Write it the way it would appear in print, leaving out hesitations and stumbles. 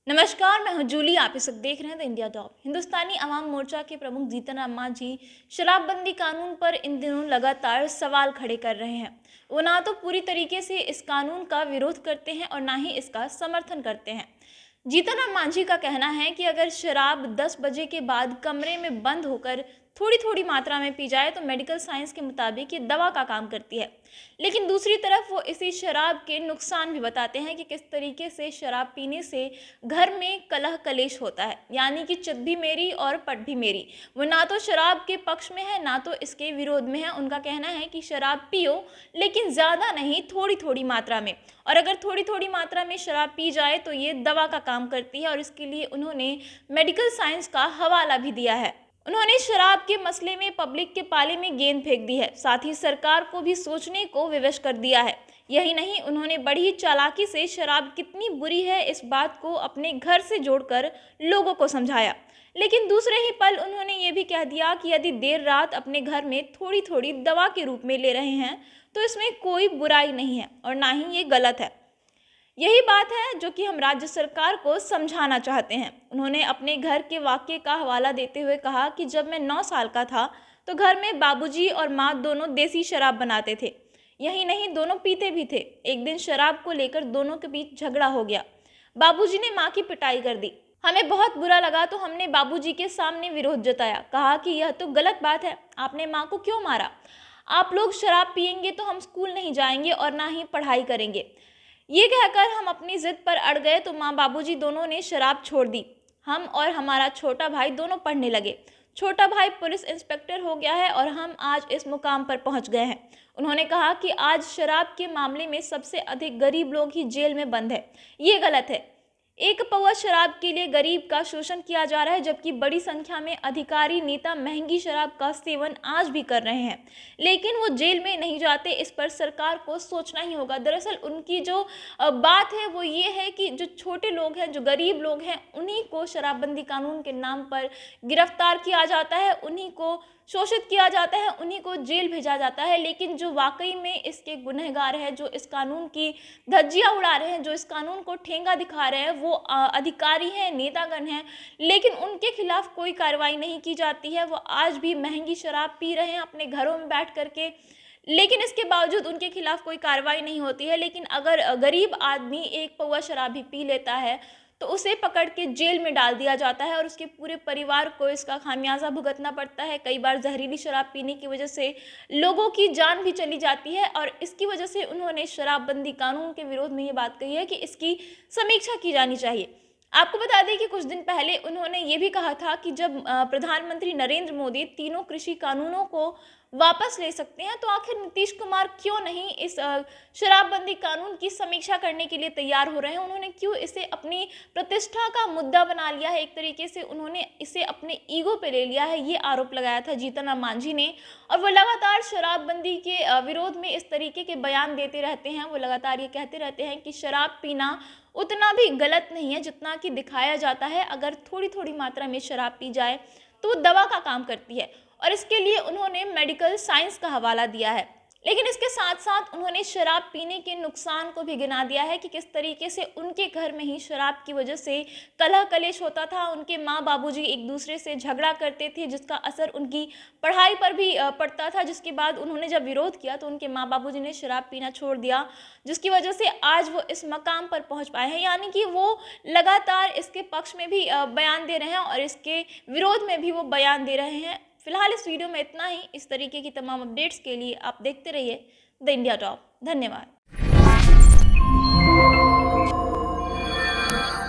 नमस्कार, मैं हूं जूली। आप इस वक्त देख रहे हैं the India top. Hindustani Awam Morcha के प्रमुख जीतन राम मांझी शराबबंदी कानून पर इन दिनों लगातार सवाल खड़े कर रहे हैं। वो ना तो पूरी तरीके से इस कानून का विरोध करते हैं और ना ही इसका समर्थन करते हैं। जीतन राम मांझी का कहना है कि अगर शराब 10 बजे के बाद कमरे में बंद होकर थोड़ी थोड़ी मात्रा में पी जाए तो मेडिकल साइंस के मुताबिक ये दवा का काम करती है। लेकिन दूसरी तरफ वो इसी शराब के नुकसान भी बताते हैं कि किस तरीके से शराब पीने से घर में कलह कलेश होता है, यानी कि चित भी मेरी और पट भी मेरी। वो ना तो शराब के पक्ष में है ना तो इसके विरोध में है। उनका कहना है कि शराब पियो लेकिन ज़्यादा नहीं, थोड़ी थोड़ी मात्रा में, और अगर थोड़ी थोड़ी मात्रा में शराब पी जाए तो ये दवा का काम करती है और इसके लिए उन्होंने मेडिकल साइंस का हवाला भी दिया है। उन्होंने शराब के मसले में पब्लिक के पाले में गेंद फेंक दी है, साथ ही सरकार को भी सोचने को विवश कर दिया है। यही नहीं, उन्होंने बड़ी चालाकी से शराब कितनी बुरी है इस बात को अपने घर से जोड़कर लोगों को समझाया। लेकिन दूसरे ही पल उन्होंने ये भी कह दिया कि यदि देर रात अपने घर में थोड़ी थोड़ी दवा के रूप में ले रहे हैं तो इसमें कोई बुराई नहीं है और ना ही ये गलत है। यही बात है जो कि हम राज्य सरकार को समझाना चाहते हैं। उन्होंने अपने घर के वाक़ये का हवाला देते हुए कहा कि जब मैं 9 साल का था तो घर में बाबूजी और माँ दोनों देसी शराब बनाते थे। यही नहीं, दोनों पीते भी थे। एक दिन शराब को लेकर दोनों के बीच झगड़ा हो गया। बाबूजी ने माँ की पिटाई कर दी। हमें बहुत बुरा लगा तो हमने बाबूजी के सामने विरोध जताया, कहा कि यह तो गलत बात है, आपने माँ को क्यों मारा? आप लोग शराब पिएंगे तो हम स्कूल नहीं जाएंगे और ना ही पढ़ाई करेंगे। ये कहकर हम अपनी जिद पर अड़ गए तो माँ बाबूजी दोनों ने शराब छोड़ दी। हम और हमारा छोटा भाई दोनों पढ़ने लगे। छोटा भाई पुलिस इंस्पेक्टर हो गया है और हम आज इस मुकाम पर पहुंच गए हैं। उन्होंने कहा कि आज शराब के मामले में सबसे अधिक गरीब लोग ही जेल में बंद है। ये गलत है। एक पौवा शराब के लिए गरीब का शोषण किया जा रहा है, जबकि बड़ी संख्या में अधिकारी नेता महंगी शराब का सेवन आज भी कर रहे हैं, लेकिन वो जेल में नहीं जाते। इस पर सरकार को सोचना ही होगा। दरअसल उनकी जो बात है वो ये है कि जो छोटे लोग हैं, जो गरीब लोग हैं, उन्हीं को शराबबंदी कानून के नाम पर गिरफ्तार किया जाता है, उन्हीं को शोषित किया जाता है, उन्हीं को जेल भेजा जाता है। लेकिन जो वाकई में इसके गुनहगार हैं, जो इस कानून की धज्जियां उड़ा रहे हैं, जो इस कानून को ठेंगा दिखा रहे हैं, वो अधिकारी हैं, नेतागण हैं, लेकिन उनके खिलाफ कोई कार्रवाई नहीं की जाती है। वो आज भी महंगी शराब पी रहे हैं अपने घरों में बैठ करके, लेकिन इसके बावजूद उनके खिलाफ कोई कार्रवाई नहीं होती है। लेकिन अगर गरीब आदमी एक पौवा शराब भी पी लेता है तो उसे पकड़ के जेल में डाल दिया जाता है और उसके पूरे परिवार को इसका खामियाजा भुगतना पड़ता है। कई बार जहरीली शराब पीने की वजह से लोगों की जान भी चली जाती है और इसकी वजह से उन्होंने शराबबंदी कानून के विरोध में ये बात कही है कि इसकी समीक्षा की जानी चाहिए। आपको बता दें कि कुछ दिन पहले उन्होंने ये भी कहा था कि जब प्रधानमंत्री नरेंद्र मोदी तीनों कृषि कानूनों को वापस ले सकते हैं तो आखिर नीतीश कुमार क्यों नहीं इस शराबबंदी कानून की समीक्षा करने के लिए तैयार हो रहे हैं? उन्होंने क्यों इसे अपनी प्रतिष्ठा का मुद्दा बना लिया है? एक तरीके से उन्होंने इसे अपने ईगो पे ले लिया है। ये आरोप लगाया था जीतन राम मांझी ने और वो लगातार शराबबंदी के विरोध में इस तरीके के बयान देते रहते हैं। वो लगातार ये कहते रहते हैं कि शराब पीना उतना भी गलत नहीं है जितना कि दिखाया जाता है। अगर थोड़ी थोड़ी मात्रा में शराब पी जाए तो वो दवा का काम करती है और इसके लिए उन्होंने मेडिकल साइंस का हवाला दिया है। लेकिन इसके साथ साथ उन्होंने शराब पीने के नुकसान को भी गिना दिया है कि किस तरीके से उनके घर में ही शराब की वजह से कलह कलेश होता था। उनके माँ बाबूजी एक दूसरे से झगड़ा करते थे, जिसका असर उनकी पढ़ाई पर भी पड़ता था। जिसके बाद उन्होंने जब विरोध किया तो उनके माँ बाबूजी ने शराब पीना छोड़ दिया, जिसकी वजह से आज वो इस मकाम पर पहुँच पाए हैं। यानी कि वो लगातार इसके पक्ष में भी बयान दे रहे हैं और इसके विरोध में भी वो बयान दे रहे हैं। फिलहाल इस वीडियो में इतना ही। इस तरीके की तमाम अपडेट्स के लिए आप देखते रहिए द इंडिया टॉप। धन्यवाद।